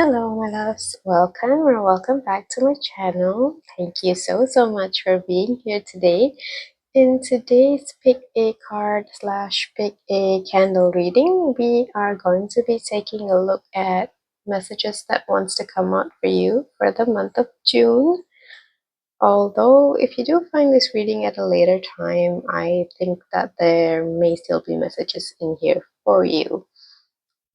Hello, my loves. Welcome or welcome back to my channel. Thank you so much for being here today. In today's pick a card slash pick a candle reading, we are going to be taking a look at messages that wants to come out for you for the month of June. Although if you do find this reading at a later time, I think that there may still be messages in here for you.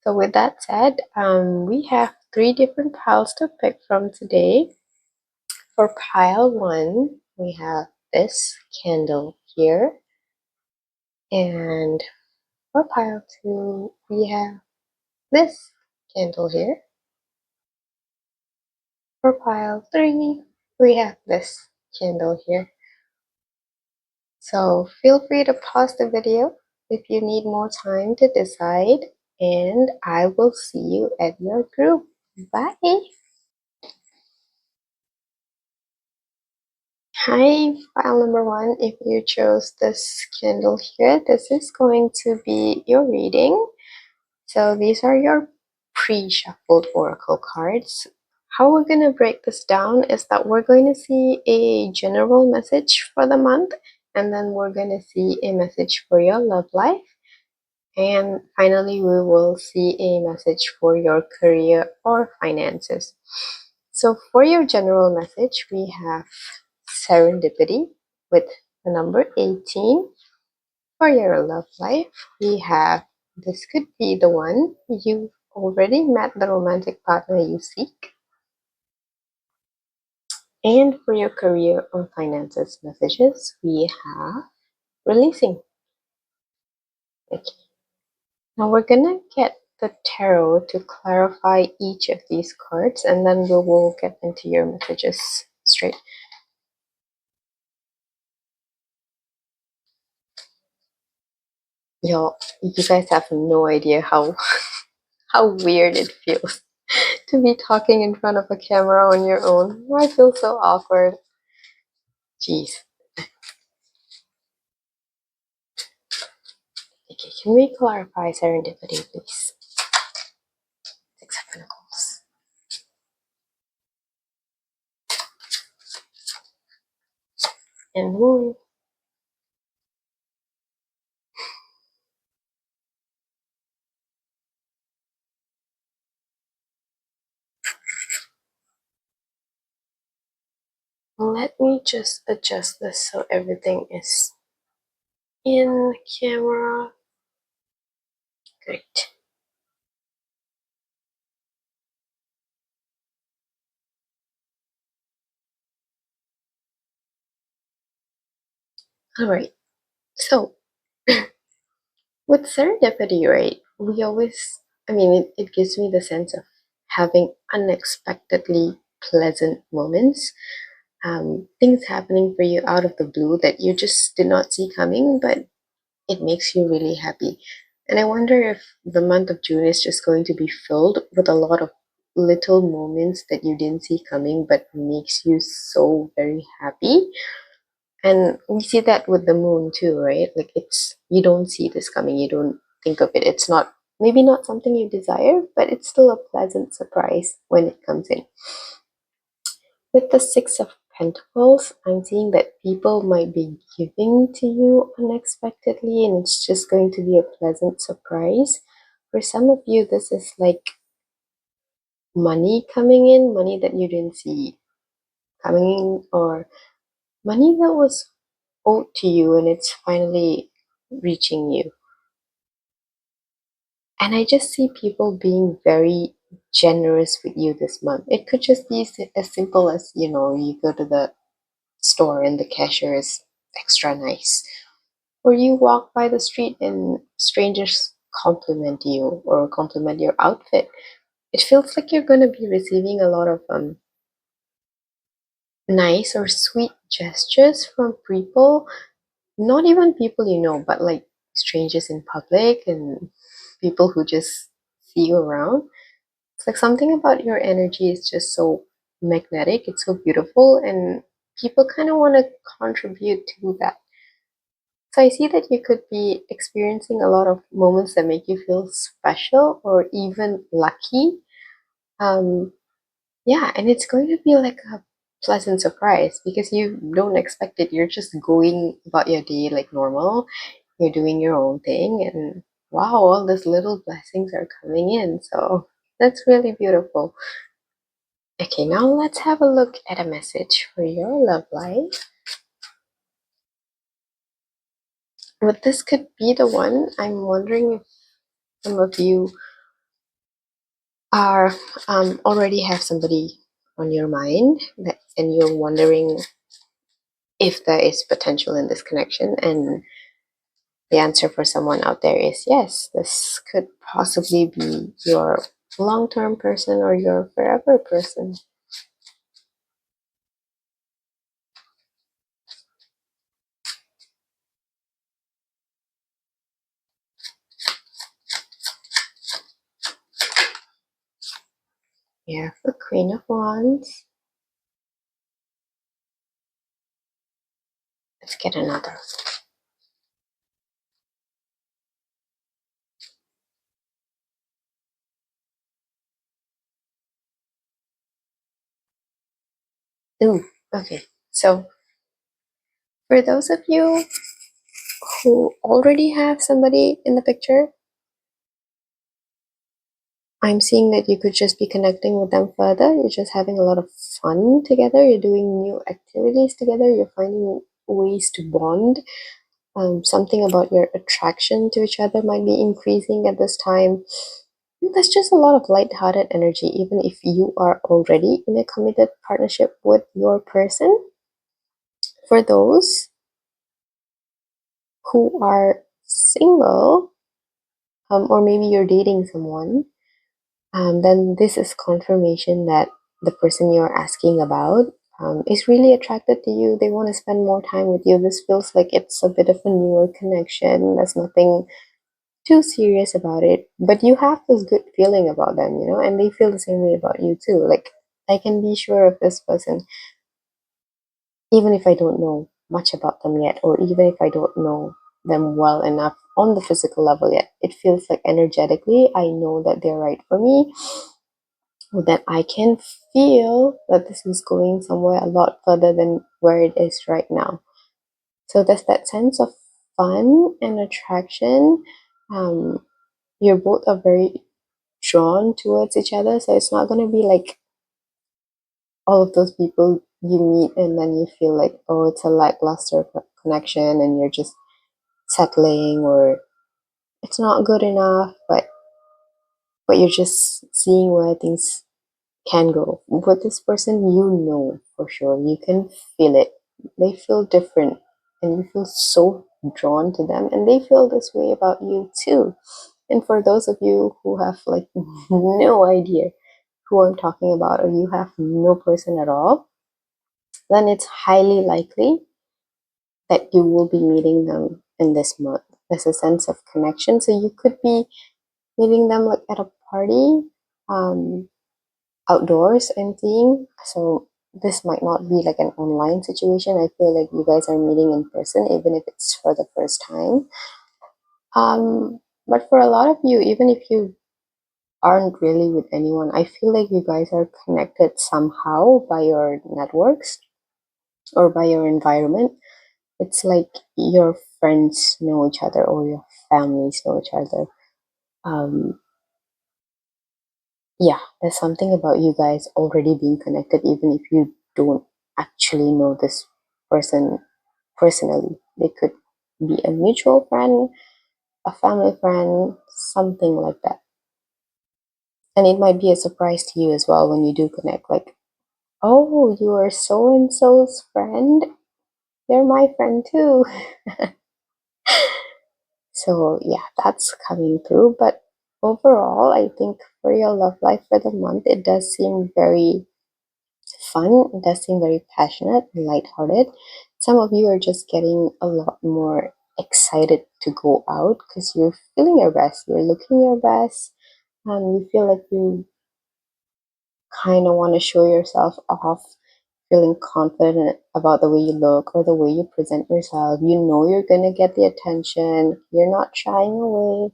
So with that said, we have 3 different piles to pick from today. For pile 1, we have this candle here. And for pile 2, we have this candle here. For pile 3, we have this candle here. So feel free to pause the video if you need more time to decide. And I will see you at your group. Bye! Hi, file number 1. If you chose this candle here, this is going to be your reading. So these are your pre-shuffled oracle cards. How we're going to break this down is that we're going to see a general message for the month, and then we're going to see a message for your love life. And finally, we will see a message for your career or finances. So for your general message, we have serendipity with the number 18. For your love life, we have this could be the one. You've already met the romantic partner you seek. And for your career or finances messages, we have releasing. Okay. Now we're gonna get the tarot to clarify each of these cards, and then we will get into your messages straight. Y'all, you guys have no idea how weird it feels to be talking in front of a camera on your own. I feel so awkward. Jeez. Okay, can we clarify serendipity, please? 6 of Pentacles. And Moon. Let me just adjust this so everything is in camera. Great. Alright, so with serendipity, right, we always, it gives me the sense of having unexpectedly pleasant moments. Things happening for you out of the blue that you just did not see coming, but it makes you really happy. And I wonder if the month of June is just going to be filled with a lot of little moments that you didn't see coming but makes you so very happy. And we see that with the moon too, right? Like you don't see this coming, you don't think of it. It's not maybe not something you desire, but it's still a pleasant surprise when it comes in. With the 6 of Pentacles, I'm seeing that people might be giving to you unexpectedly, and it's just going to be a pleasant surprise. For some of you, this is like money coming in, money that you didn't see coming in, or money that was owed to you and it's finally reaching you. And I just see people being very generous with you this month. It could just be as simple as, you go to the store and the cashier is extra nice. Or you walk by the street and strangers compliment you or compliment your outfit. It feels like you're going to be receiving a lot of nice or sweet gestures from people, not even people you know, but like strangers in public and people who just see you around. It's like something about your energy is just so magnetic, it's so beautiful, and people kind of want to contribute to that. So I see that you could be experiencing a lot of moments that make you feel special or even lucky. Um, yeah, and it's going to be like a pleasant surprise because you don't expect it. You're just going about your day like normal. You're doing your own thing, and wow, all these little blessings are coming in. So that's really beautiful. Okay, now let's have a look at a message for your love life. But this could be the one. I'm wondering if some of you are already have somebody on your mind that, and you're wondering if there is potential in this connection. And the answer for someone out there is yes, this could possibly be your long term person or your forever person. Yeah, for Queen of Wands. Let's get another. Ooh, okay. So, for those of you who already have somebody in the picture, I'm seeing that you could just be connecting with them further. You're just having a lot of fun together. You're doing new activities together. You're finding ways to bond. Something about your attraction to each other might be increasing at this time. There's just a lot of light-hearted energy, even if you are already in a committed partnership with your person. For those who are single, or maybe you're dating someone, then this is confirmation that the person you're asking about is really attracted to you. They want to spend more time with you. This feels like it's a bit of a newer connection. There's nothing too serious about it, but you have this good feeling about them, and they feel the same way about you too. Like, I can be sure of this person, even if I don't know much about them yet, or even if I don't know them well enough on the physical level yet. It feels like energetically, I know that they're right for me, that I can feel that this is going somewhere a lot further than where it is right now. So there's that sense of fun and attraction. Um, you're both are very drawn towards each other, so it's not going to be like all of those people you meet and then you feel like, oh, it's a lackluster connection and you're just settling, or it's not good enough, but you're just seeing where things can go. With this person, you know for sure, you can feel it. They feel different and you feel so drawn to them, and they feel this way about you too. And for those of you who have like no idea who I'm talking about, or you have no person at all, then it's highly likely that you will be meeting them in this month. There's a sense of connection. So you could be meeting them like at a party, um, outdoors and seeing. So this might not be like an online situation. I feel like you guys are meeting in person, even if it's for the first time. But for a lot of you, even if you aren't really with anyone, I feel like you guys are connected somehow by your networks or by your environment. It's like your friends know each other or your families know each other. Um, yeah, there's something about you guys already being connected, even if you don't actually know this person personally. They could be a mutual friend, a family friend, something like that. And it might be a surprise to you as well when you do connect, like, oh, you are so and so's friend. They're my friend too. So yeah, that's coming through. But overall, I think for your love life for the month, it does seem very fun. It does seem very passionate and lighthearted. Some of you are just getting a lot more excited to go out because you're feeling your best. You're looking your best. You feel like you kind of want to show yourself off, feeling confident about the way you look or the way you present yourself. You know you're going to get the attention. You're not shying away.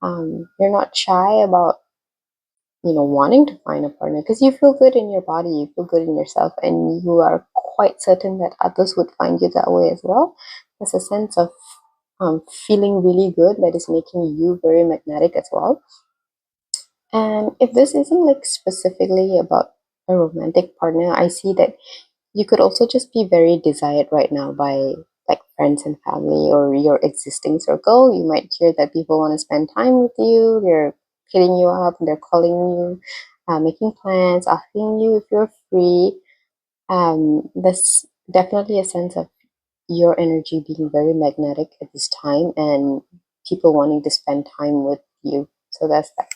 You're not shy about wanting to find a partner because you feel good in your body, you feel good in yourself, and you are quite certain that others would find you that way as well. There's a sense of feeling really good that is making you very magnetic as well. And if this isn't like specifically about a romantic partner, I see that you could also just be very desired right now by like friends and family or your existing circle. You might hear that people want to spend time with you, they're hitting you up, they're calling you, making plans, asking you if you're free. There's definitely a sense of your energy being very magnetic at this time and people wanting to spend time with you. So that's that.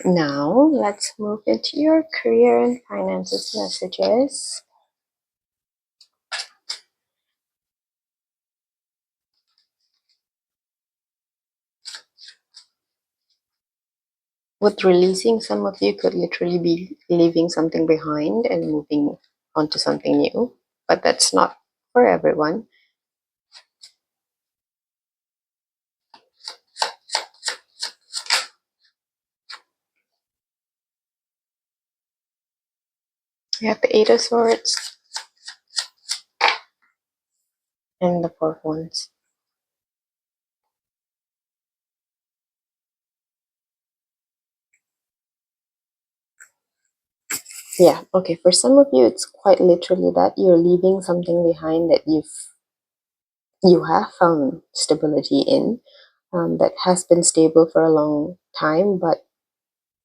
Now, let's move into your career and finances messages. With releasing, some of you could literally be leaving something behind and moving on to something new, but that's not for everyone. You have the Eight of Swords and the Four of Wands. Yeah, okay, for some of you, it's quite literally that you're leaving something behind that you have found stability in, that has been stable for a long time, but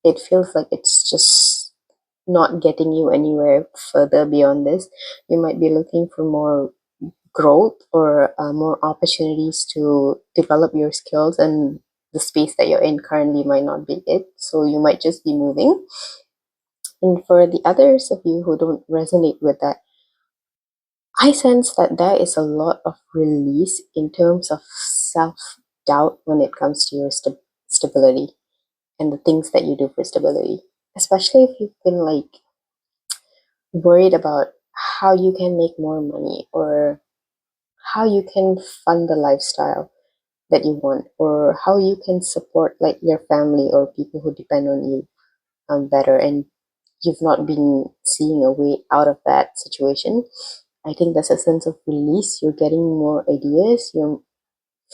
it feels like it's just not getting you anywhere further beyond this. You might be looking for more growth or more opportunities to develop your skills, and the space that you're in currently might not be it. So you might just be moving. And for the others of you who don't resonate with that, I sense that there is a lot of release in terms of self doubt when it comes to your stability and the things that you do for stability. Especially if you've been like worried about how you can make more money or how you can fund the lifestyle that you want or how you can support like your family or people who depend on you better, and you've not been seeing a way out of that situation. I think there's a sense of release. You're getting more ideas, you're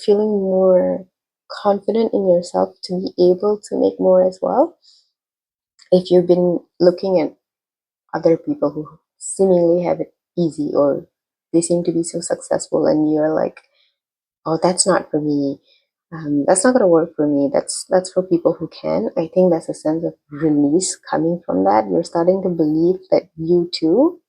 feeling more confident in yourself to be able to make more as well. If you've been looking at other people who seemingly have it easy or they seem to be so successful and you're like, oh, that's not for me, that's not going to work for me, that's for people who can. I think there's a sense of release coming from that. You're starting to believe that you too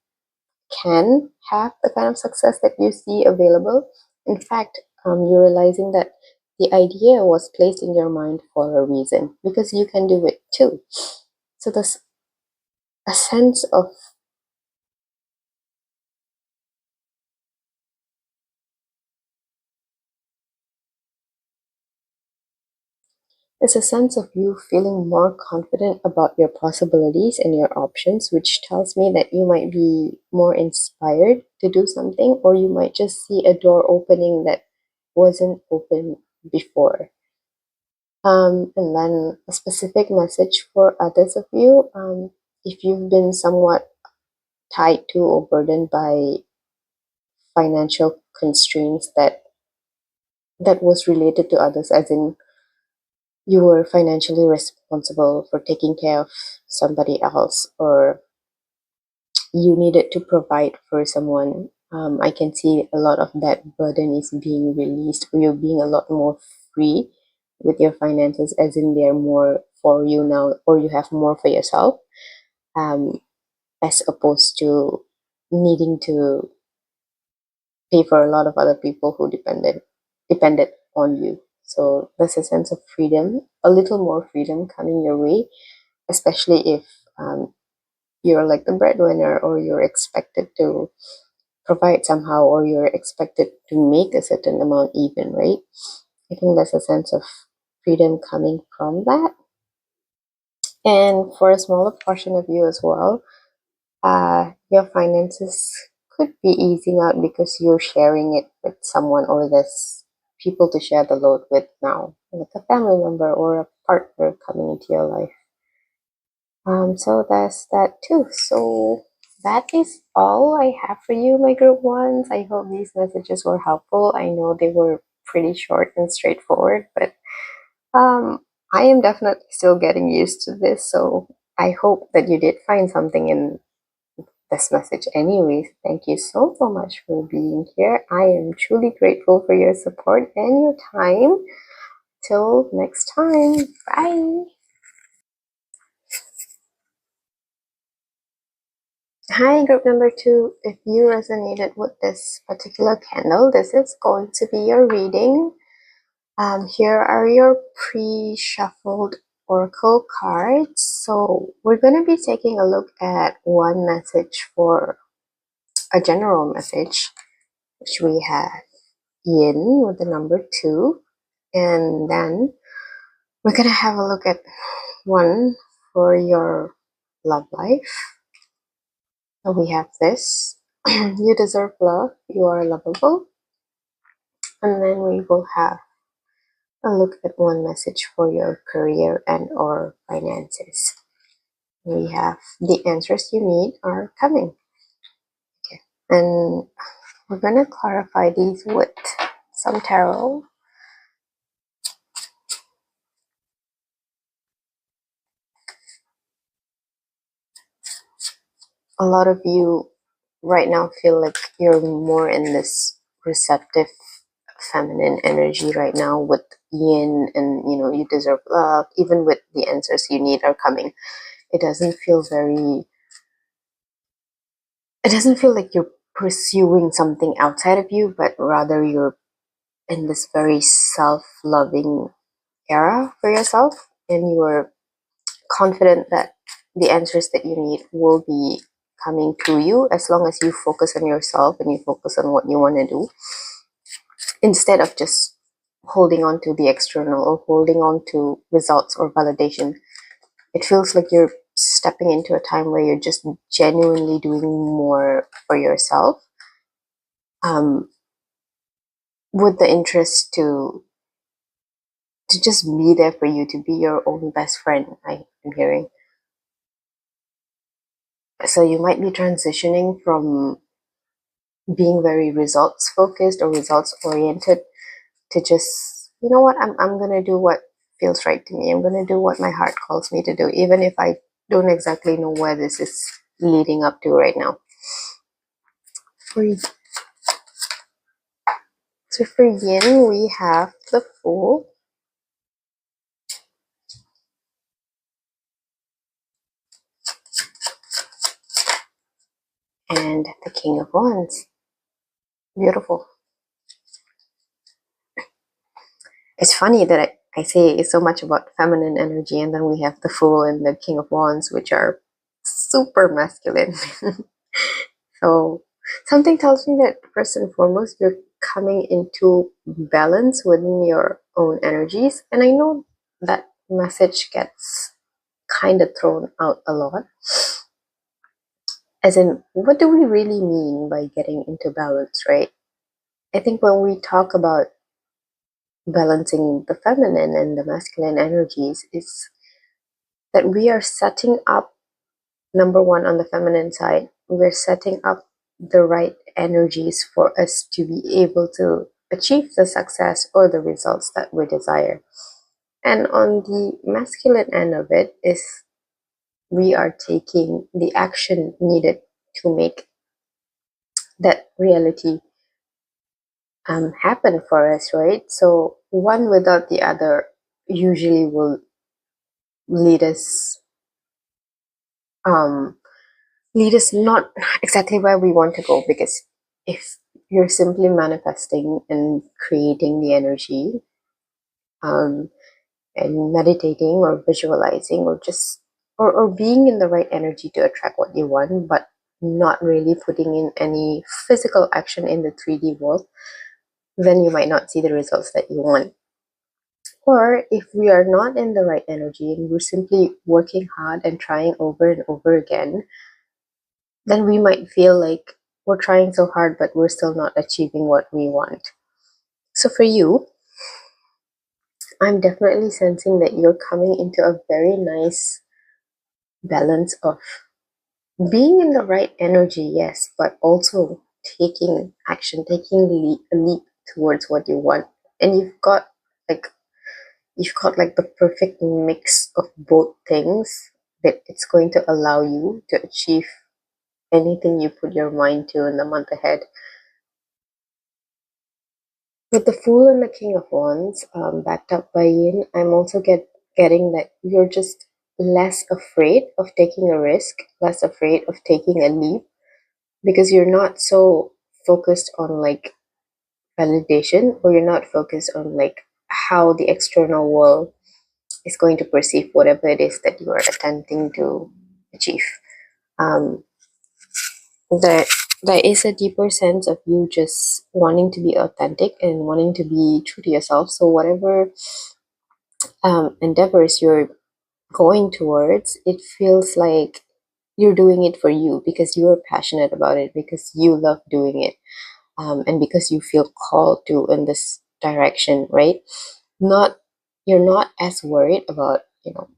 can have the kind of success that you see available. In fact, you're realizing that the idea was placed in your mind for a reason because you can do it too. So there's a sense of there's a sense of you feeling more confident about your possibilities and your options, which tells me that you might be more inspired to do something, or you might just see a door opening that wasn't open before. And then a specific message for others of you. If you've been somewhat tied to or burdened by financial constraints that was related to others, as in you were financially responsible for taking care of somebody else, or you needed to provide for someone. I can see a lot of that burden is being released, or you're being a lot more free with your finances, as in they're more for you now, or you have more for yourself, um, as opposed to needing to pay for a lot of other people who depended on you. So there's a sense of freedom, a little more freedom coming your way, especially if um, you're like the breadwinner or you're expected to provide somehow or you're expected to make a certain amount even, right? I think there's a sense of freedom coming from that. And for a smaller portion of you as well, your finances could be easing out because you're sharing it with someone, or there's people to share the load with now, like a family member or a partner coming into your life. So that's that too. So that is all I have for you, my group ones. I hope these messages were helpful. I know they were pretty short and straightforward, but I am definitely still getting used to this. So I hope that you did find something in this message anyways. Thank you so much for being here. I am truly grateful for your support and your time. Till next time. Bye. Hi, group number 2. If you resonated with this particular candle, this is going to be your reading. Here are your pre-shuffled oracle cards. So we're going to be taking a look at one message for a general message, which we have yin with the number 2. And then we're going to have a look at one for your love life. So we have this. You deserve love. You are lovable. And then we will have a look at one message for your career and or finances. We have the answers you need are coming. Okay. And we're going to clarify these with some tarot. A lot of you right now feel like you're more in this receptive feminine energy right now with yin, and you deserve love. Even with the answers you need are coming, it doesn't feel like you're pursuing something outside of you, but rather you're in this very self-loving era for yourself, and you're confident that the answers that you need will be coming to you as long as you focus on yourself and you focus on what you want to do instead of just holding on to the external or holding on to results or validation. It feels like you're stepping into a time where you're just genuinely doing more for yourself, with the interest to just be there for you, to be your own best friend. I am hearing. So you might be transitioning from being very results focused or results oriented to just, you know what, I'm gonna do what feels right to me. I'm gonna do what my heart calls me to do, even if I don't exactly know where this is leading up to right now. So for yin, we have the Fool, and the King of Wands. Beautiful. It's funny that I say so much about feminine energy, and then we have the Fool and the King of Wands, which are super masculine. So something tells me that first and foremost, you're coming into balance within your own energies. And I know that message gets kind of thrown out a lot. As in, what do we really mean by getting into balance, right? I think when we talk about balancing the feminine and the masculine energies, is that we are setting up, number one, on the feminine side, we're setting up the right energies for us to be able to achieve the success or the results that we desire. And on the masculine end of it is we are taking the action needed to make that reality happen for us, right? So one without the other usually will lead us um, not exactly where we want to go, because if you're simply manifesting and creating the energy, um, and meditating or visualizing or just or being in the right energy to attract what you want, but not really putting in any physical action in the 3D world, then you might not see the results that you want. Or if we are not in the right energy and we're simply working hard and trying over and over again, then we might feel like we're trying so hard, but we're still not achieving what we want. So for you, I'm definitely sensing that you're coming into a very nice balance of being in the right energy, yes, but also taking action, taking a leap towards what you want. And like you've got like the perfect mix of both things that it's going to allow you to achieve anything you put your mind to in the month ahead. With the Fool and the King of Wands, backed up by Yin, I'm also getting that you're just less afraid of taking a risk, less afraid of taking a leap, because you're not so focused on like validation, or you're not focused on like how the external world is going to perceive whatever it is that you are attempting to achieve. Um, there, there is a deeper sense of you just wanting to be authentic and wanting to be true to yourself. So whatever endeavors you're going towards, it feels like you're doing it for you because you're passionate about it, because you love doing it, and because you feel called to in this direction, right? Not You're not as worried about,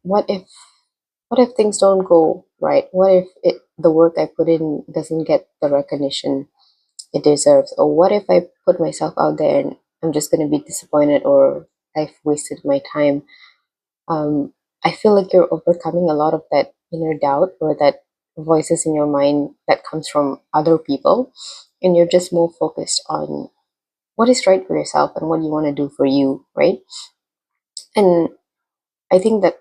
what if things don't go right? What if the work I put in doesn't get the recognition it deserves? Or what if I put myself out there and I'm just going to be disappointed, or I've wasted my time? um, I feel like you're overcoming a lot of that inner doubt, or that voices in your mind that comes from other people, and you're just more focused on what is right for yourself and what you want to do for you, right? And I think that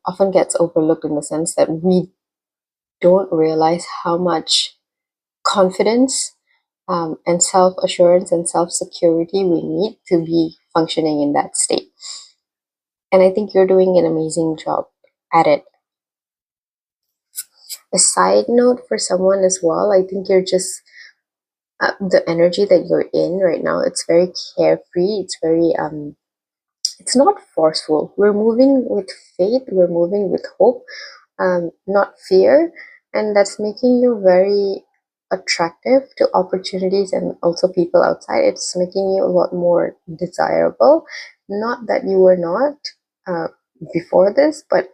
often gets overlooked in the sense that we don't realize how much confidence, and self assurance and self security we need to be functioning in that state. And I think you're doing an amazing job at it. A side note for someone as well, I think you're just the energy that you're in right now, it's very carefree, it's very it's not forceful. We're moving with faith, we're moving with hope, not fear. And that's making you very attractive to opportunities and also people outside. It's making you a lot more desirable. Not that you were not uh, before this, but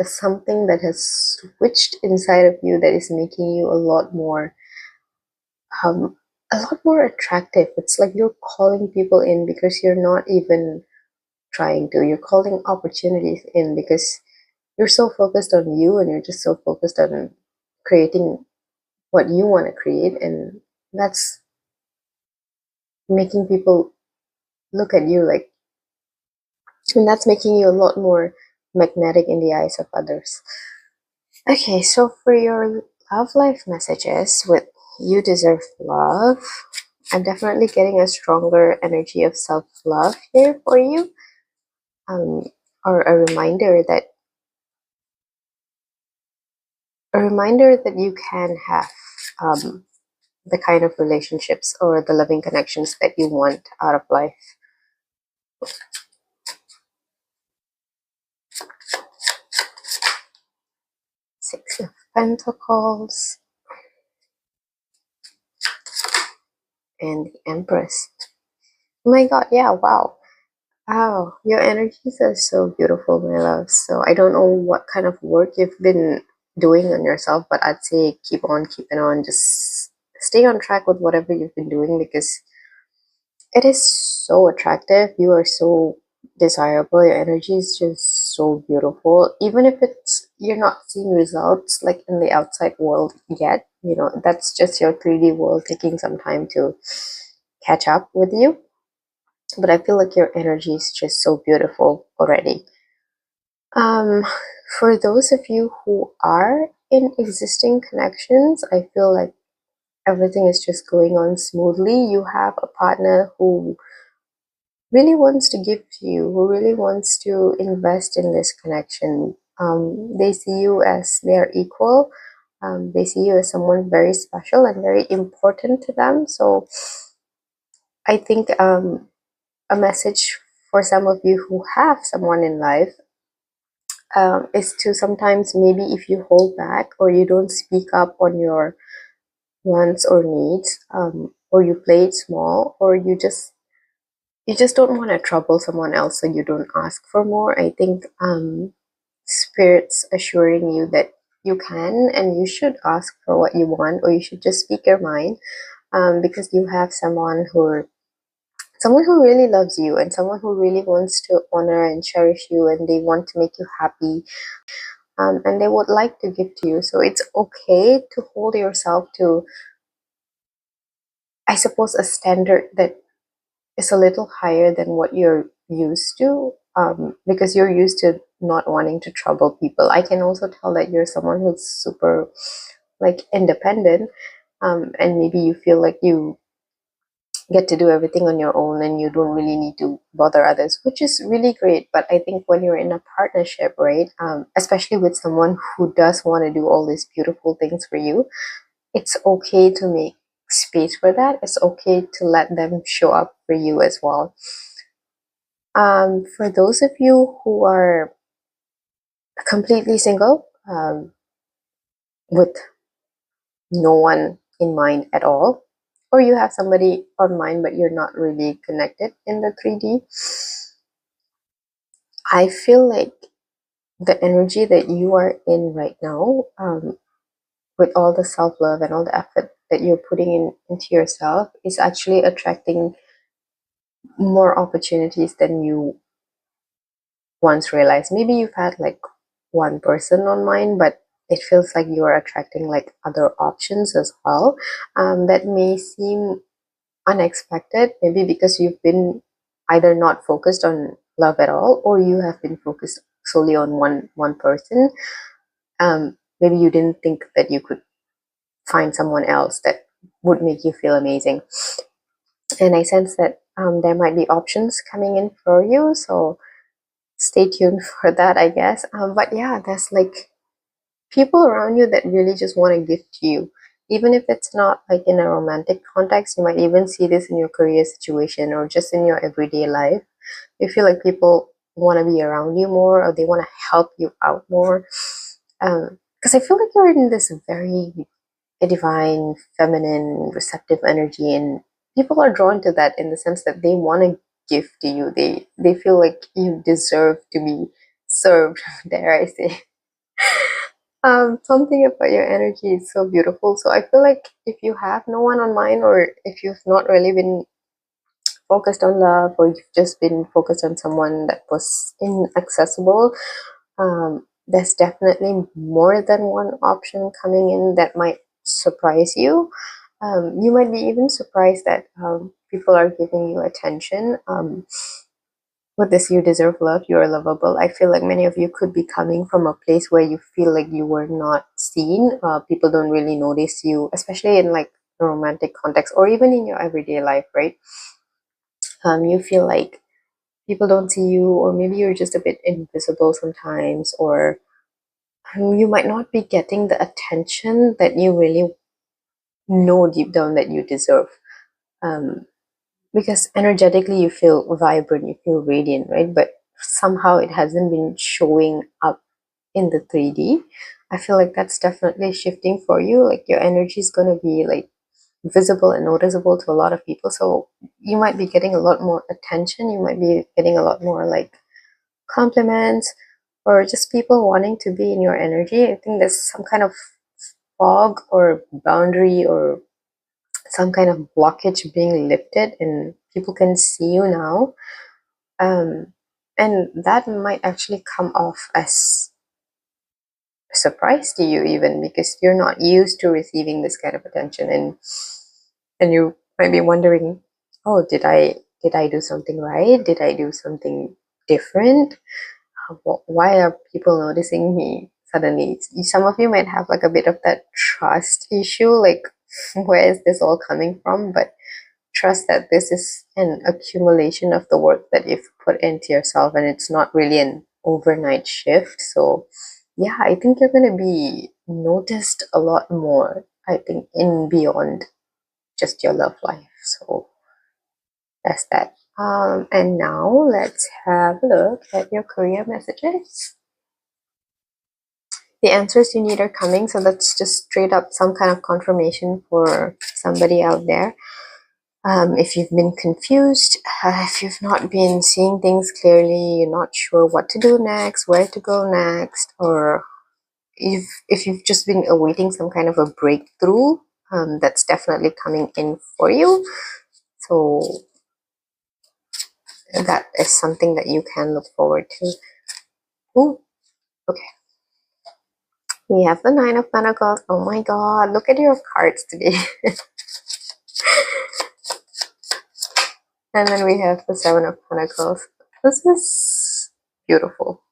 something that has switched inside of you that is making you um, a lot more attractive. It's like you're calling people in because you're not even trying to. You're calling opportunities in because you're so focused on you, and you're just so focused on creating what you want to create, and that's making people look at you like, and that's making you a lot more magnetic in the eyes of others. Okay, so for your love life messages with "You deserve love," I'm definitely getting a stronger energy of self-love here for you, um, or a reminder that you can have um, the kind of relationships or the loving connections that you want out of life. Six of Pentacles and the Empress. Oh my god, yeah, wow. Wow, your energies are so beautiful, my love. So I don't know what kind of work you've been doing on yourself, but I'd say keep on keeping on. Just stay on track with whatever you've been doing, because it is so attractive. You are so desirable. Your energy is just so beautiful. Even if you're not seeing results like in the outside world yet, that's just your 3D world taking some time to catch up with you. But I feel like your energy is just so beautiful already. Um, for those of you who are in existing connections, I feel like everything is just going on smoothly. You have a partner who really wants to give to you, who really wants to invest in this connection. They see you as their equal. They see you as someone very special and very important to them. So I think a message for some of you who have someone in life, is to sometimes, maybe if you hold back or you don't speak up on your wants or needs, or you play it small, or you just you just don't want to trouble someone else, so you don't ask for more. I think spirits assuring you that you can and you should ask for what you want, or you should just speak your mind, because you have someone who really loves you, and someone who really wants to honor and cherish you, and they want to make you happy, and they would like to give to you. So it's okay to hold yourself to, I suppose, a standard that is a little higher than what you're used to, because you're used to not wanting to trouble people. I can also tell that you're someone who's super like independent, and maybe you feel like you get to do everything on your own and you don't really need to bother others, which is really great. But I think when you're in a partnership, right, especially with someone who does want to do all these beautiful things for you, it's okay to make space for that. It's okay to let them show up for you as well. For those of you who are completely single, with no one in mind at all, or you have somebody on mind but you're not really connected in the 3D, I feel like the energy that you are in right now, with all the self love and all the effort that you're putting into yourself, is actually attracting more opportunities than you once realized. Maybe you've had like one person on mind, but it feels like you are attracting like other options as well, that may seem unexpected, maybe because you've been either not focused on love at all, or you have been focused solely on one person. Maybe you didn't think that you could find someone else that would make you feel amazing, and I sense that there might be options coming in for you, so stay tuned for that, I guess. But yeah, there's like people around you that really just want to give to you, even if it's not like in a romantic context. You might even see this in your career situation or just in your everyday life. You feel like people want to be around you more, or they want to help you out more, because I feel like you're in this very divine, feminine, receptive energy, and people are drawn to that in the sense that they want to give to you. They feel like you deserve to be served, dare I say. Something about your energy is so beautiful. So I feel like if you have no one on mind, or if you've not really been focused on love, or you've just been focused on someone that was inaccessible, there's definitely more than one option coming in that might surprise you. You might be even surprised that people are giving you attention. With this, you deserve love, you are lovable. I feel like many of you could be coming from a place where you feel like you were not seen. People don't really notice you, especially in like a romantic context or even in your everyday life, right? You feel like people don't see you, or maybe you're just a bit invisible sometimes, or you might not be getting the attention that you really know deep down that you deserve. Um, because energetically you feel vibrant, you feel radiant, right? But somehow it hasn't been showing up in the 3D. I feel like that's definitely shifting for you. Like your energy is going to be like visible and noticeable to a lot of people. So you might be getting a lot more attention. You might be getting a lot more like compliments, or just people wanting to be in your energy. I think there's some kind of fog or boundary or some kind of blockage being lifted, and people can see you now. Um, and that might actually come off as a surprise to you, even because you're not used to receiving this kind of attention, and you might be wondering, oh, did I do something right? Did I do something different? Why are people noticing me suddenly? Some of you might have like a bit of that trust issue, like where is this all coming from? But trust that this is an accumulation of the work that you've put into yourself, and it's not really an overnight shift. So yeah, I think you're going to be noticed a lot more, I think, in beyond just your love life. So that's that. And now let's have a look at your career messages. The answers you need are coming, so that's just straight up some kind of confirmation for somebody out there. If you've been confused, if you've not been seeing things clearly, you're not sure what to do next, where to go next, or if you've just been awaiting some kind of a breakthrough, that's definitely coming in for you. So that is something that you can look forward to. Ooh, okay. We have the Nine of Pentacles. Oh my God, look at your cards today. And then we have the Seven of Pentacles. This is beautiful.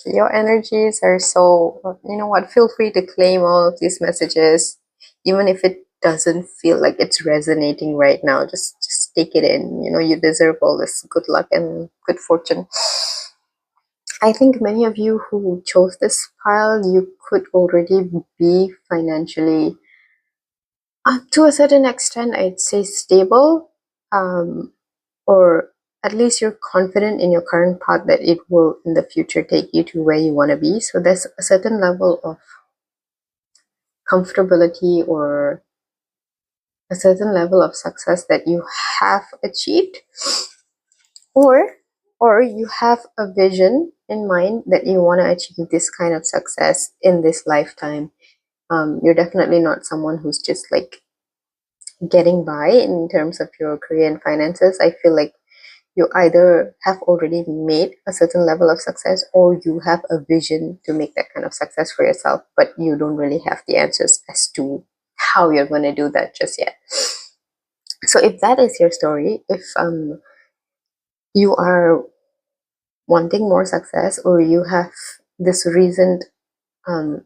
Your energies are so, you know what, feel free to claim all of these messages, even if it doesn't feel like it's resonating right now. Just take it in. You know, you deserve all this good luck and good fortune. I think many of you who chose this pile, you could already be financially, to a certain extent, I'd say stable, or at least you're confident in your current path that it will in the future take you to where you want to be. So there's a certain level of comfortability or a certain level of success that you have achieved, or you have a vision in mind that you want to achieve this kind of success in this lifetime. You're definitely not someone who's just like getting by in terms of your career and finances. I feel like you either have already made a certain level of success or you have a vision to make that kind of success for yourself, but you don't really have the answers as to how you're going to do that just yet. So if that is your story, if you are wanting more success, or you have this recent um,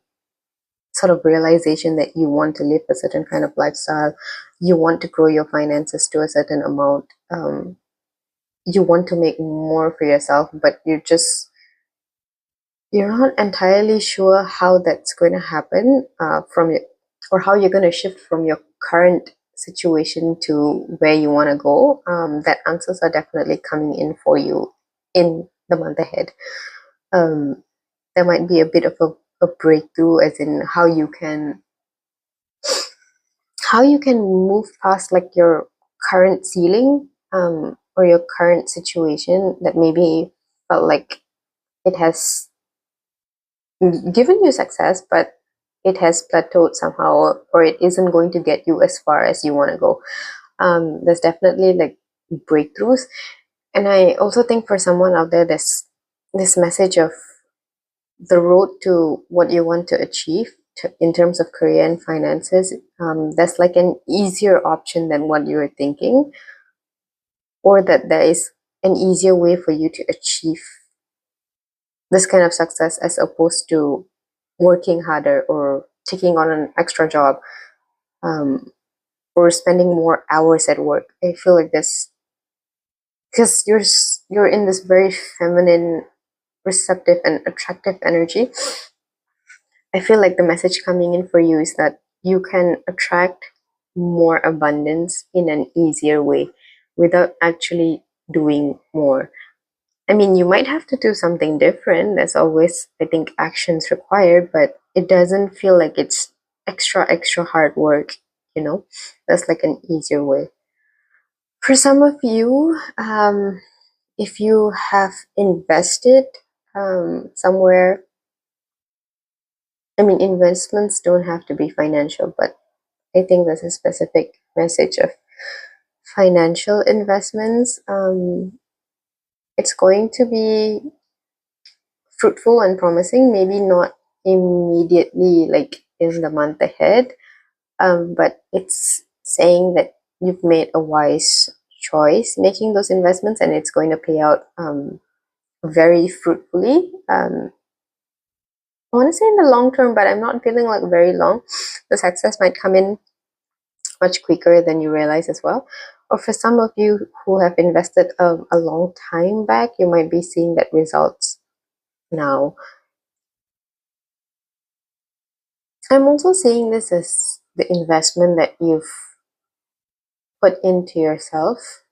sort of realization that you want to live a certain kind of lifestyle, you want to grow your finances to a certain amount, you want to make more for yourself, but you're not entirely sure how that's going to happen, from your, or how you're going to shift from your current situation to where you want to go. That answers are definitely coming in for you in the month ahead. There might be a bit of a breakthrough, as in how you can move past like your current ceiling, or your current situation that maybe felt like it has given you success, but it has plateaued somehow, or it isn't going to get you as far as you want to go. There's definitely like breakthroughs. And I also think for someone out there, there's this message of the road to what you want to achieve in terms of career and finances. That's like an easier option than what you were thinking, or that there is an easier way for you to achieve this kind of success as opposed to working harder or taking on an extra job, um, or spending more hours at work. I feel like this because you're in this very feminine, receptive, and attractive energy. I feel like the message coming in for you is that you can attract more abundance in an easier way without actually doing more. I mean, you might have to do something different. There's always, I think, actions required, but it doesn't feel like it's extra hard work, you know? That's like an easier way. For some of you, if you have invested somewhere, I mean, investments don't have to be financial, but I think there's a specific message of financial investments. It's going to be fruitful and promising, maybe not immediately like in the month ahead, but it's saying that you've made a wise choice making those investments, and it's going to pay out very fruitfully. I want to say in the long term, but I'm not feeling like very long. The success might come in much quicker than you realize as well. Or for some of you who have invested a long time back, you might be seeing that results now. I'm also seeing this as the investment that you've put into yourself.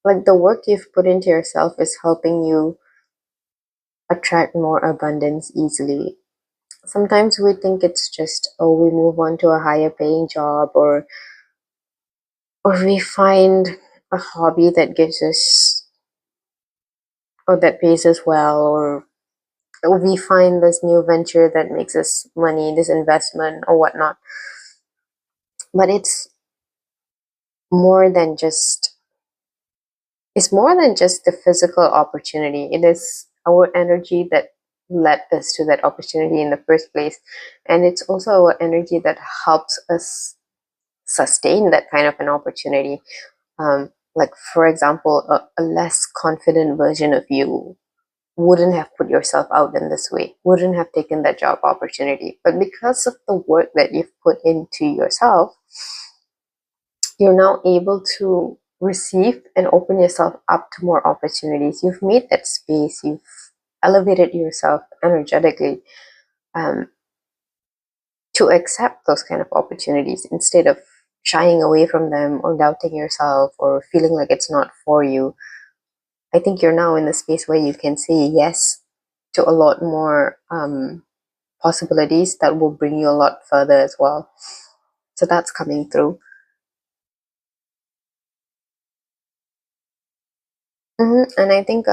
Like the work you've put into yourself is helping you attract more abundance easily. Sometimes we think it's just, oh, we move on to a higher paying job, or or we find a hobby that gives us, or that pays us well, or we find this new venture that makes us money, this investment or whatnot. But more than just it's more than just the physical opportunity. It is our energy that led us to that opportunity in the first place, and it's also our energy that helps us sustain that kind of an opportunity. Like, for example, a less confident version of you wouldn't have put yourself out in this way, wouldn't have taken that job opportunity. But because of the work that you've put into yourself, you're now able to receive and open yourself up to more opportunities. You've made that space, you've elevated yourself energetically, um, to accept those kind of opportunities instead of shying away from them or doubting yourself or feeling like it's not for you. I think you're now in the space where you can say yes to a lot more possibilities that will bring you a lot further as well. So that's coming through. And I think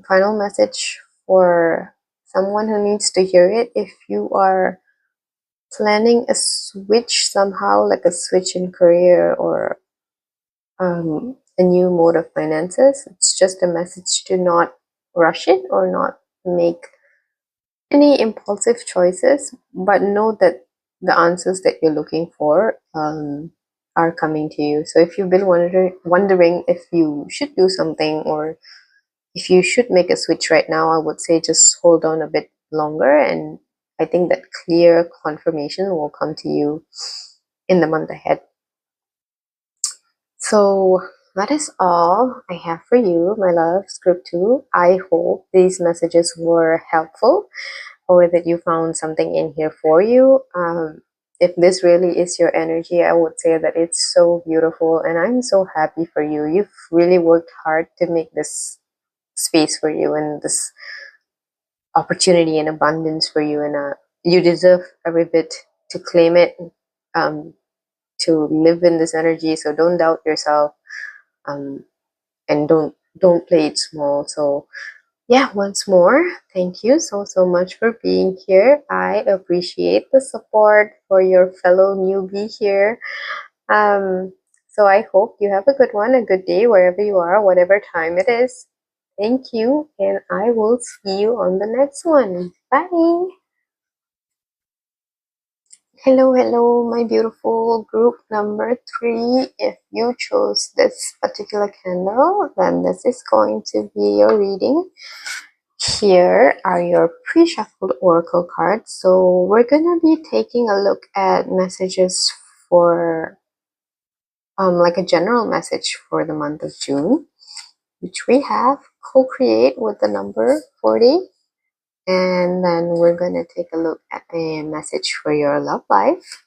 final message for someone who needs to hear it: if you are planning a switch somehow, like a switch in career or a new mode of finances, it's just a message to not rush it or not make any impulsive choices, but know that the answers that you're looking for are coming to you. So if you've been wondering if you should do something or if you should make a switch right now, I would say just hold on a bit longer, and I think that clear confirmation will come to you in the month ahead. So that is all I have for you, my love, Script 2. I hope these messages were helpful or that you found something in here for you. If this really is your energy, I would say that it's so beautiful, and I'm so happy for you. You've really worked hard to make this space for you and this opportunity and abundance for you, and you deserve every bit to claim it, um, to live in this energy. So don't doubt yourself, um, and don't play it small. So yeah, once more, thank you so much for being here. I appreciate the support for your fellow newbie here. Um, so I hope you have a good one, a good day wherever you are, whatever time it is. Thank you, and I will see you on the next one. Bye. Hello, hello, my beautiful group number 3. If you chose this particular candle, then this is going to be your reading. Here are your pre-shuffled oracle cards. So we're gonna be taking a look at messages for like a general message for the month of June, which we have co-create with the number 40. And then we're gonna take a look at a message for your love life.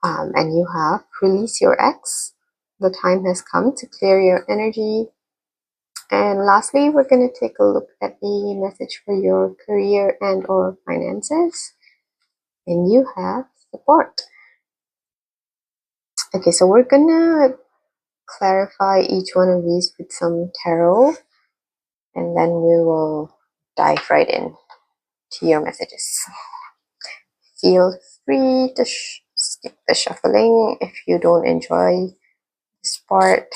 And you have release your ex. The time has come to clear your energy. And lastly, we're going to take a look at a message for your career and or finances. And you have support. Okay, so we're going to clarify each one of these with some tarot, and then we will dive right in to your messages. Feel free to skip the shuffling if you don't enjoy this part.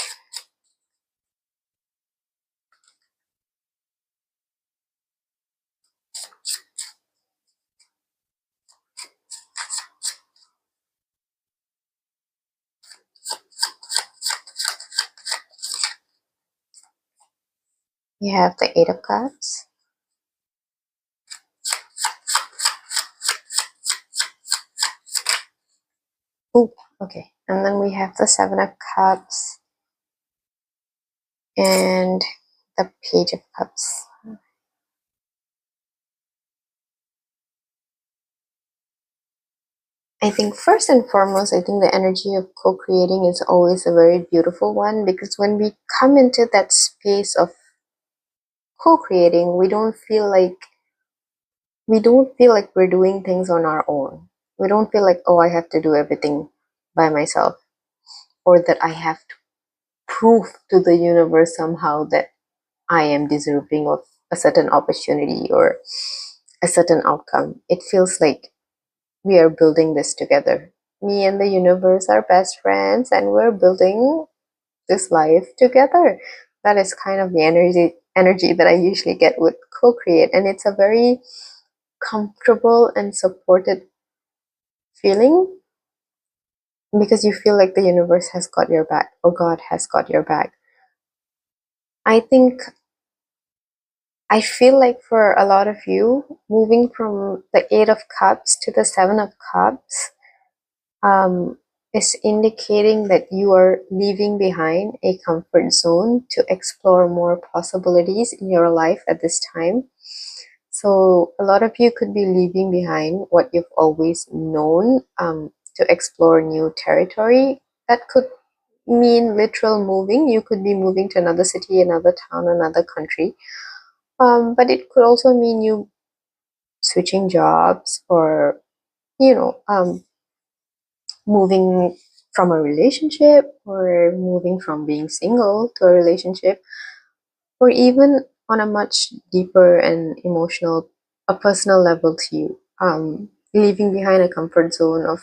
We have the Eight of Cups. Ooh, okay. And then we have the Seven of Cups and the Page of Cups. I think first and foremost, I think the energy of co-creating is always a very beautiful one, because when we come into that space of co-creating, we don't feel like we're doing things on our own. We don't feel like, oh, I have to do everything by myself. or that I have to prove to the universe somehow that I am deserving of a certain opportunity or a certain outcome. It feels like we are building this together. Me and the universe are best friends, and we're building this life together. That is kind of the energy that I usually get with co-create, and it's a very comfortable and supported feeling because you feel like the universe has got your back or God has got your back. I think I feel like for a lot of you, moving from the Eight of Cups to the Seven of Cups um, is indicating that you are leaving behind a comfort zone to explore more possibilities in your life at this time. So, a lot of you could be leaving behind what you've always known to explore new territory. That could mean literal moving. You could be moving to another city, another town, another country. But it could also mean you switching jobs or, you know, moving from a relationship or moving from being single to a relationship, or even on a much deeper and emotional, a personal level to you. Leaving behind a comfort zone of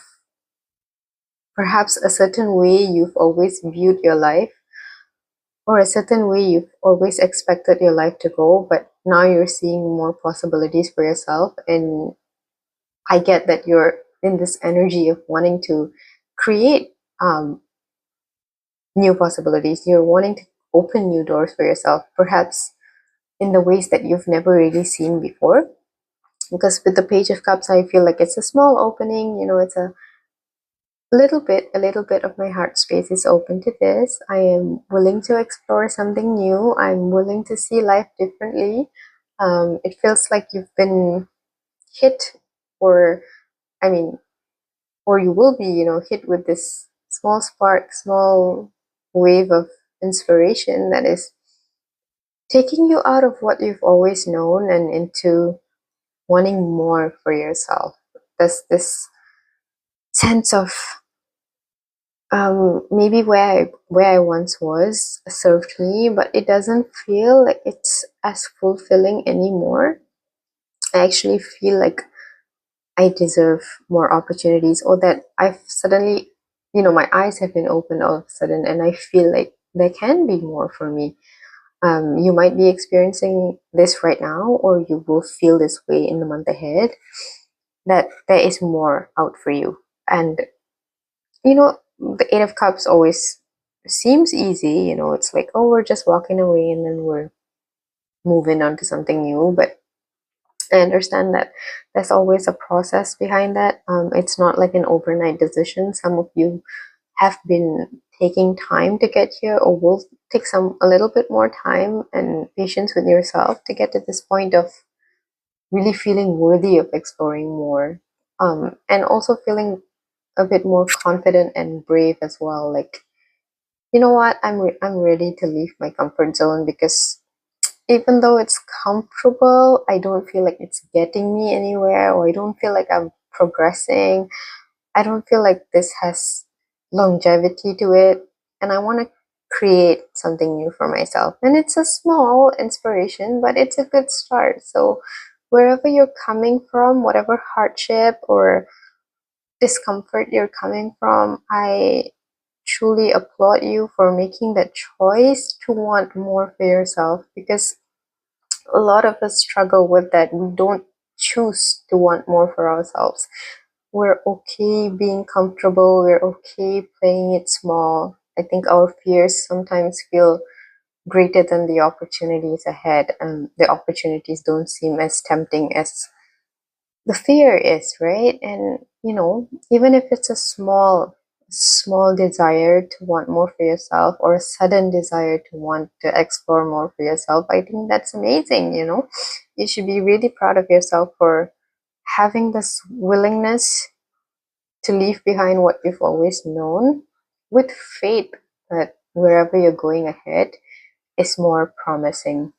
perhaps a certain way you've always viewed your life or a certain way you've always expected your life to go, but now you're seeing more possibilities for yourself. And I get that you're in this energy of wanting to create new possibilities. You're wanting to open new doors for yourself, perhaps in the ways that you've never really seen before. Because with the Page of Cups, I feel like it's a small opening, it's a little bit of my heart space is open to this. I am willing to explore something new. I'm willing to see life differently. It feels like you've been hit, or I mean, or you will be, hit with this small spark, small wave of inspiration that is taking you out of what you've always known and into wanting more for yourself. There's this sense of maybe where I once was served me, but it doesn't feel like it's as fulfilling anymore. I actually feel like I deserve more opportunities, or that I've suddenly, my eyes have been opened all of a sudden, and I feel like there can be more for me. You might be experiencing this right now, or you will feel this way in the month ahead, that there is more out for you. And, the Eight of Cups always seems easy, it's like, oh, we're just walking away and then we're moving on to something new. But I understand that there's always a process behind that. It's not like an overnight decision. Some of you have been taking time to get here, or will take a little bit more time and patience with yourself to get to this point of really feeling worthy of exploring more, and also feeling a bit more confident and brave as well. Like, you know what, I'm ready to leave my comfort zone, because even though it's comfortable, I don't feel like it's getting me anywhere, or I don't feel like I'm progressing. I don't feel like this has longevity to it, and I want to create something new for myself. And it's a small inspiration, but it's a good start. So, wherever you're coming from, whatever hardship or discomfort you're coming from, I truly applaud you for making that choice to want more for yourself, because a lot of us struggle with that. We don't choose to want more for ourselves. We're okay being comfortable, we're okay playing it small. I think our fears sometimes feel greater than the opportunities ahead, and the opportunities don't seem as tempting as the fear is, right? And even if it's a small desire to want more for yourself, or a sudden desire to want to explore more for yourself, I think that's amazing. You should be really proud of yourself for having this willingness to leave behind what you've always known, with faith that wherever you're going ahead is more promising.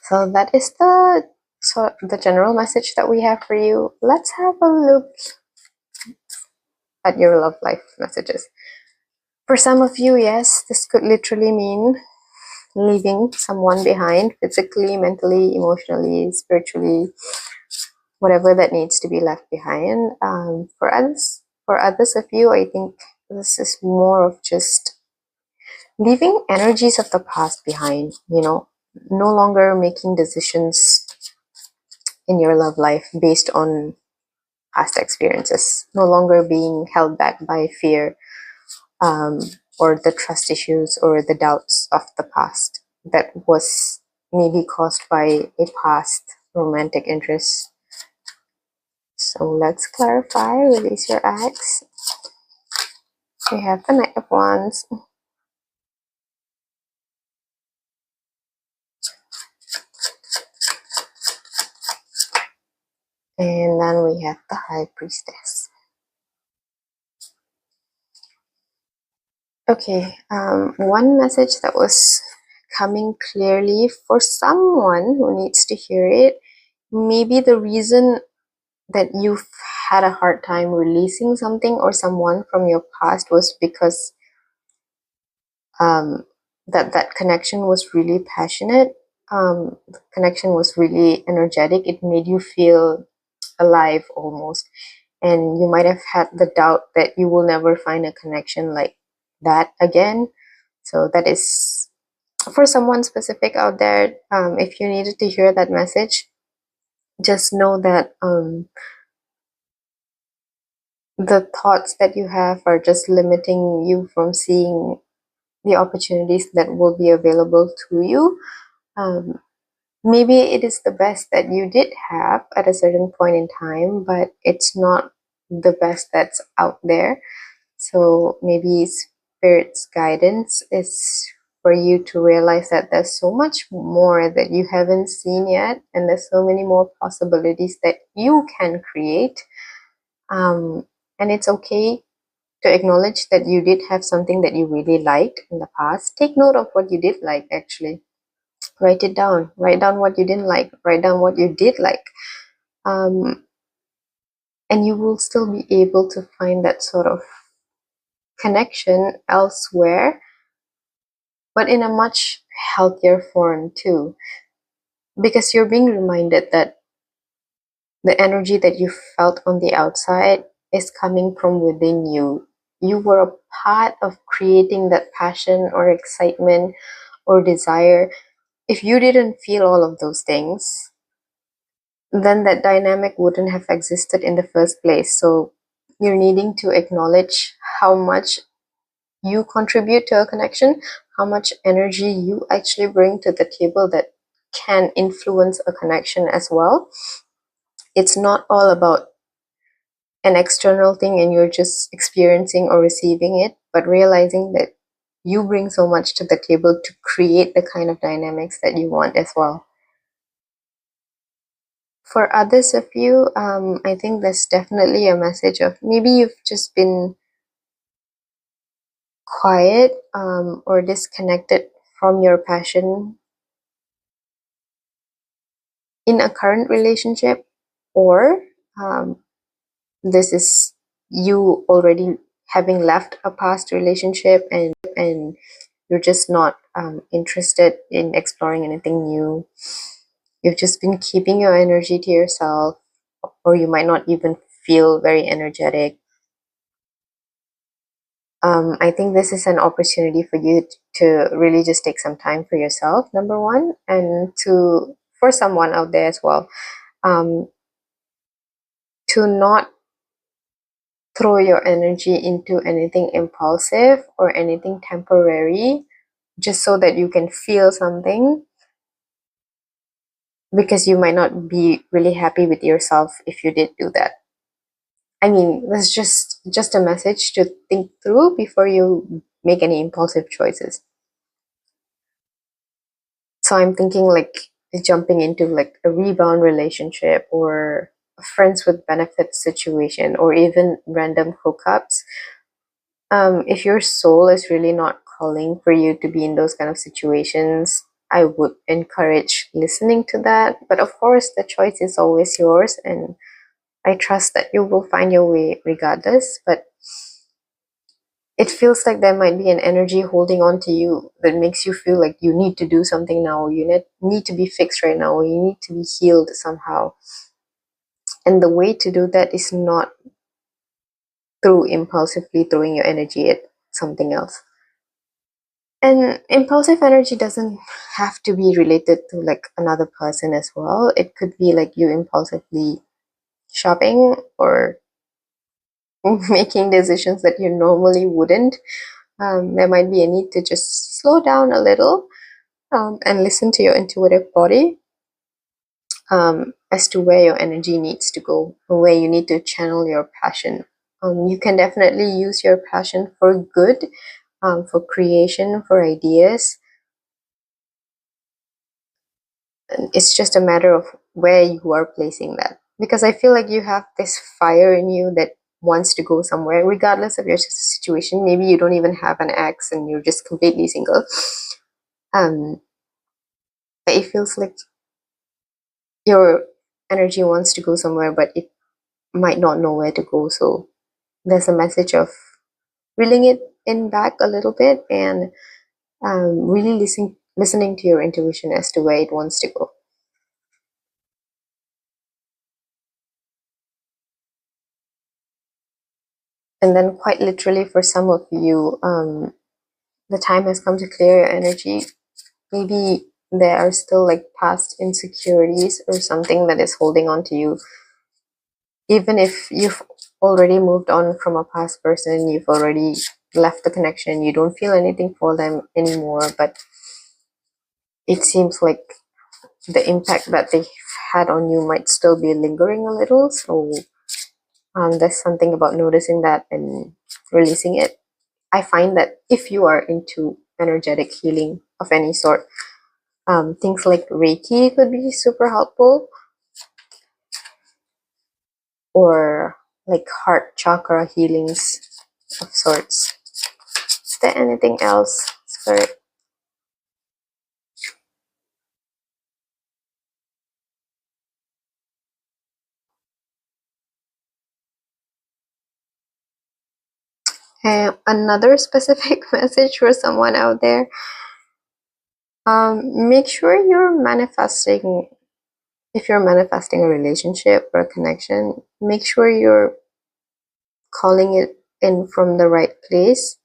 So that is the general message that we have for you. Let's have a look at your love life messages. For some of you, yes, this could literally mean leaving someone behind physically, mentally, emotionally, spiritually, whatever that needs to be left behind. For others of you, I think this is more of just leaving energies of the past behind, no longer making decisions in your love life based on past experiences, no longer being held back by fear, um, or the trust issues or the doubts of the past that was maybe caused by a past romantic interest. So let's clarify, release your ex. We have the Knight of Wands. And then we have the High Priestess. Okay, one message that was coming clearly for someone who needs to hear it. Maybe the reason that you've had a hard time releasing something or someone from your past was because that connection was really passionate. The connection was really energetic. It made you feel alive almost. And you might have had the doubt that you will never find a connection like that again. So that is for someone specific out there. If you needed to hear that message, just know that the thoughts that you have are just limiting you from seeing the opportunities that will be available to you. Um, Maybe it is the best that you did have at a certain point in time, but it's not the best that's out there. So maybe Spirit's guidance is for you to realize that there's so much more that you haven't seen yet, and there's so many more possibilities that you can create. And it's okay to acknowledge that you did have something that you really liked in the past. Take note of what you did like, actually. Write it down. Write down what you didn't like. Write down what you did like. Um, and you will still be able to find that sort of connection elsewhere, but in a much healthier form too. Because you're being reminded that the energy that you felt on the outside is coming from within you. You were a part of creating that passion or excitement or desire. If you didn't feel all of those things, then that dynamic wouldn't have existed in the first place. So you're needing to acknowledge how much you contribute to a connection, how much energy you actually bring to the table that can influence a connection as well. It's not all about an external thing and you're just experiencing or receiving it, but realizing that you bring so much to the table to create the kind of dynamics that you want as well. For others of you, I think there's definitely a message of maybe you've just been quiet, or disconnected from your passion in a current relationship, or um, this is you already having left a past relationship and you're just not interested in exploring anything new. You've just been keeping your energy to yourself, or you might not even feel very energetic. I think this is an opportunity for you to really just take some time for yourself, number one, and for someone out there as well, um, to not throw your energy into anything impulsive or anything temporary just so that you can feel something, because you might not be really happy with yourself if you did do that. I mean, that's just a message to think through before you make any impulsive choices. So I'm thinking like jumping into like a rebound relationship or a friends with benefits situation or even random hookups. If your soul is really not calling for you to be in those kind of situations, I would encourage listening to that. But of course, the choice is always yours, and I trust that you will find your way regardless. But it feels like there might be an energy holding on to you that makes you feel like you need to do something now, you need to be fixed right now, or you need to be healed somehow. And the way to do that is not through impulsively throwing your energy at something else. And impulsive energy doesn't have to be related to like another person as well. It could be like you impulsively shopping or making decisions that you normally wouldn't. There might be a need to just slow down a little, and listen to your intuitive body, as to where your energy needs to go, or where you need to channel your passion. You can definitely use your passion for good, for creation, for ideas. And it's just a matter of where you are placing that. Because I feel like you have this fire in you that wants to go somewhere, regardless of your situation. Maybe you don't even have an ex and you're just completely single. Um, but it feels like your energy wants to go somewhere, but it might not know where to go. So there's a message of reeling it in back a little bit, and really listening to your intuition as to where it wants to go. And then, quite literally, for some of you, the time has come to clear your energy. Maybe there are still like past insecurities or something that is holding on to you. Even if you've already moved on from a past person, you've already left the connection, you don't feel anything for them anymore, but it seems like the impact that they had on you might still be lingering a little. So there's something about noticing that and releasing it. I find that if you are into energetic healing of any sort, things like Reiki could be super helpful, or like heart chakra healings of sorts. Is there anything else, Spirit? Another specific message for someone out there: make sure you're manifesting. If you're manifesting a relationship or a connection, make sure you're calling it in from the right place.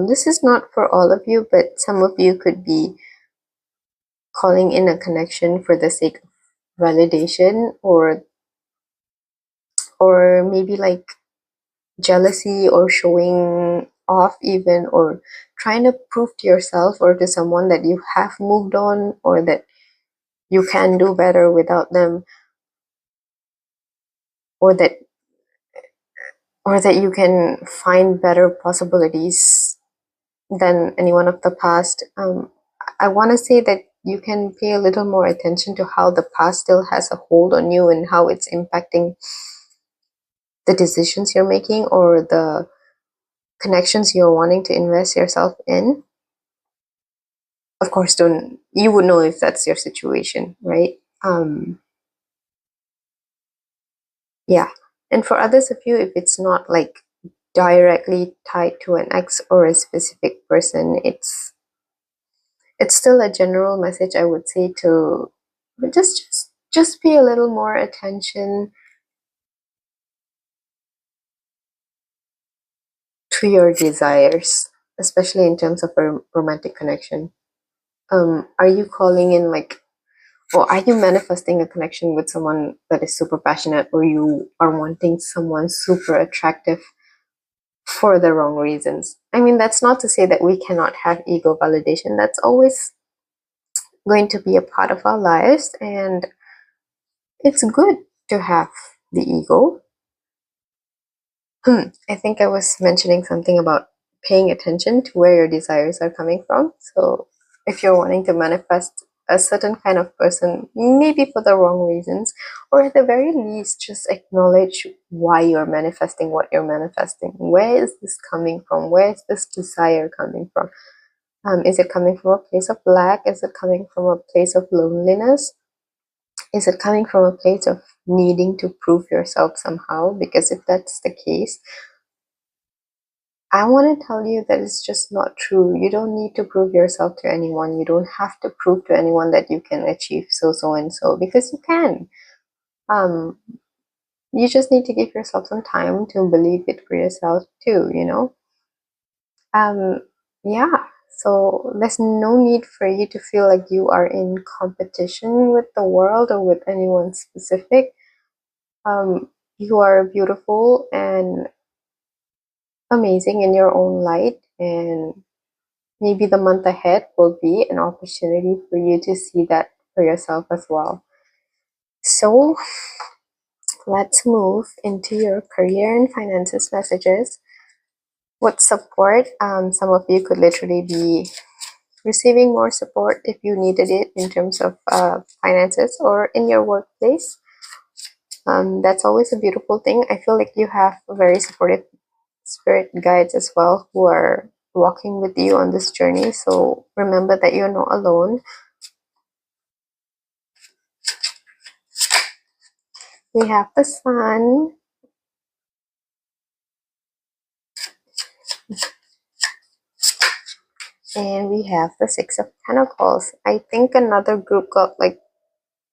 This is not for all of you, but some of you could be calling in a connection for the sake of validation, or maybe like jealousy, or showing off even, or trying to prove to yourself or to someone that you have moved on, or that you can do better without them, or that you can find better possibilities than anyone of the past. I want to say that you can pay a little more attention to how the past still has a hold on you and how it's impacting the decisions you're making or the connections you're wanting to invest yourself in. Of course, don't you would know if that's your situation, right? Yeah. And for others of you, if it's not like directly tied to an ex or a specific person, it's still a general message, I would say, to just pay a little more attention to your desires, especially in terms of a romantic connection. Are you calling in like, or are you manifesting a connection with someone that is super passionate, or you are wanting someone super attractive for the wrong reasons? I mean, that's not to say that we cannot have ego validation. That's always going to be a part of our lives, and it's good to have the ego. I think I was mentioning something about paying attention to where your desires are coming from. So if you're wanting to manifest a certain kind of person, maybe for the wrong reasons, or at the very least, just acknowledge why you're manifesting what you're manifesting. Where is this coming from? Where is this desire coming from? Is it coming from a place of lack? Is it coming from a place of loneliness? Is it coming from a place of needing to prove yourself somehow? Because if that's the case, I want to tell you that it's just not true. You don't need to prove yourself to anyone. You don't have to prove to anyone that you can achieve so and so, because you can. Um, you just need to give yourself some time to believe it for yourself too, you know? Um, yeah. So there's no need for you to feel like you are in competition with the world or with anyone specific. You are beautiful and amazing in your own light, and maybe the month ahead will be an opportunity for you to see that for yourself as well. So let's move into your career and finances messages. What support? Some of you could literally be receiving more support if you needed it in terms of finances or in your workplace. That's always a beautiful thing. I feel like you have very supportive spirit guides as well who are walking with you on this journey. So remember that you're not alone. We have the sun, and we have the Six of Pentacles. I think another group got like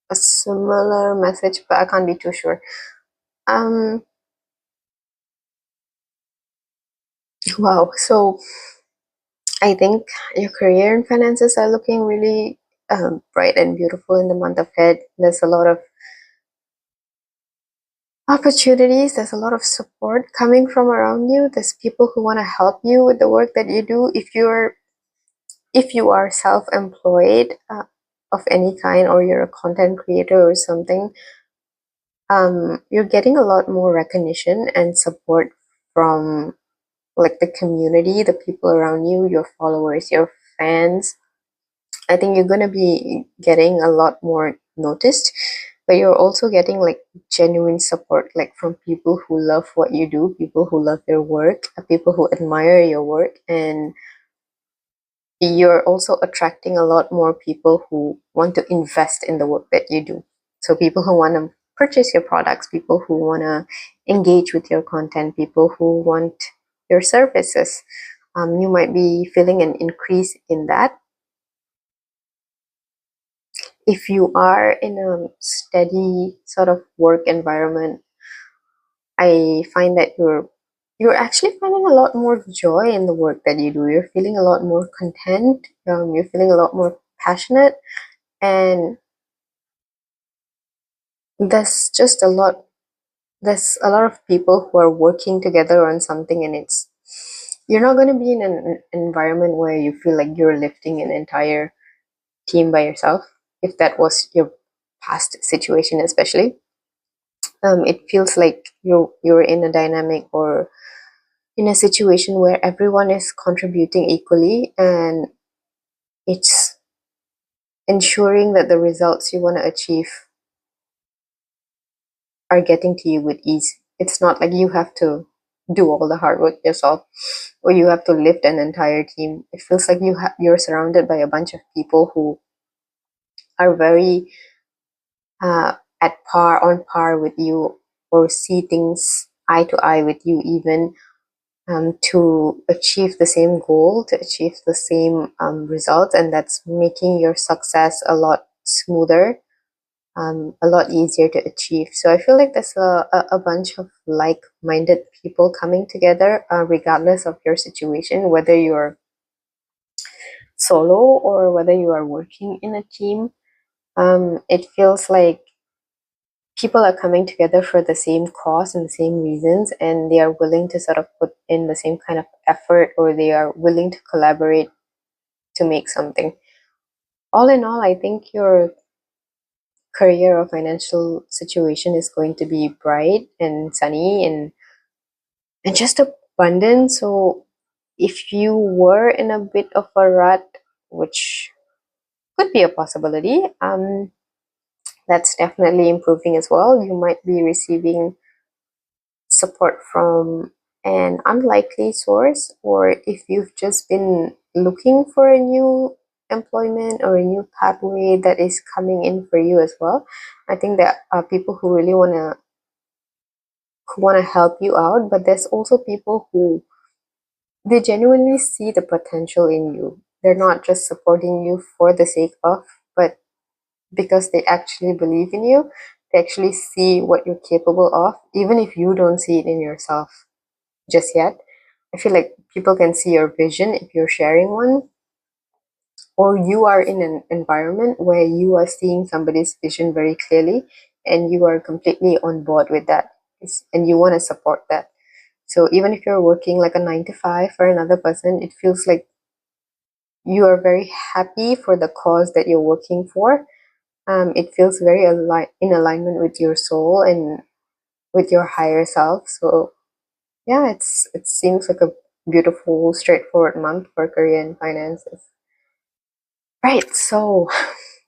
a similar message, but I can't be too sure. Um, wow. So I think your career and finances are looking really bright and beautiful in the month ahead. There's a lot of opportunities. There's a lot of support coming from around you. There's people who want to help you with the work that you do. If you are self-employed of any kind, or you're a content creator or something, you're getting a lot more recognition and support from like the community, the people around you, your followers, your fans. I think you're gonna be getting a lot more noticed, but you're also getting like genuine support, like from people who love what you do, people who love your work, people who admire your work, and you're also attracting a lot more people who want to invest in the work that you do. So people who want to purchase your products, people who want to engage with your content, people who want your services. You might be feeling an increase in that. If you are in a steady sort of work environment, I find that you're actually finding a lot more joy in the work that you do. You're feeling a lot more content. You're feeling a lot more passionate, and there's just a lot. There's a lot of people who are working together on something, and you're not going to be in an environment where you feel like you're lifting an entire team by yourself. If that was your past situation, especially, it feels like you're in a dynamic or in a situation where everyone is contributing equally, and it's ensuring that the results you want to achieve are getting to you with ease. It's not like you have to do all the hard work yourself, or you have to lift an entire team. It feels like you're surrounded by a bunch of people who are very at par, on par with you, or see things eye to eye with you, even to achieve the same goal, to achieve the same results, and that's making your success a lot smoother, a lot easier to achieve. So I feel like there's a bunch of like-minded people coming together, regardless of your situation, whether you're solo or whether you are working in a team. It feels like people are coming together for the same cause and the same reasons, and they are willing to sort of put in the same kind of effort, or they are willing to collaborate to make something. All in all, I think your career or financial situation is going to be bright and sunny, and just abundant. So if you were in a bit of a rut, which could be a possibility, that's definitely improving as well. You might be receiving support from an unlikely source, or if you've just been looking for a new employment or a new pathway that is coming in for you as well. I think there are people who really want to help you out, but there's also people who they genuinely see the potential in you. They're not just supporting you for the sake of, but because they actually believe in you. They actually see what you're capable of, even if you don't see it in yourself just yet. I feel like people can see your vision if you're sharing one, or you are in an environment where you are seeing somebody's vision very clearly and you are completely on board with that, and you want to support that. So even if you're working like a 9 to 5 for another person, it feels like you are very happy for the cause that you're working for. It feels very in alignment with your soul and with your higher self. So yeah, it seems like a beautiful, straightforward month for career and finances. Right, so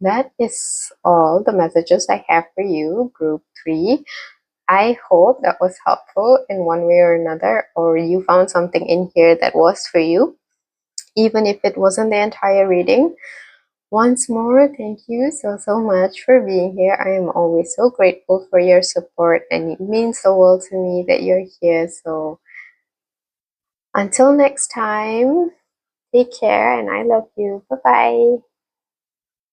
that is all the messages I have for you, Group 3. I hope that was helpful in one way or another, or you found something in here that was for you, even if it wasn't the entire reading. Once more, thank you so much for being here. I am always so grateful for your support, and it means the world to me that you're here. So until next time, take care, and I love you. Bye bye.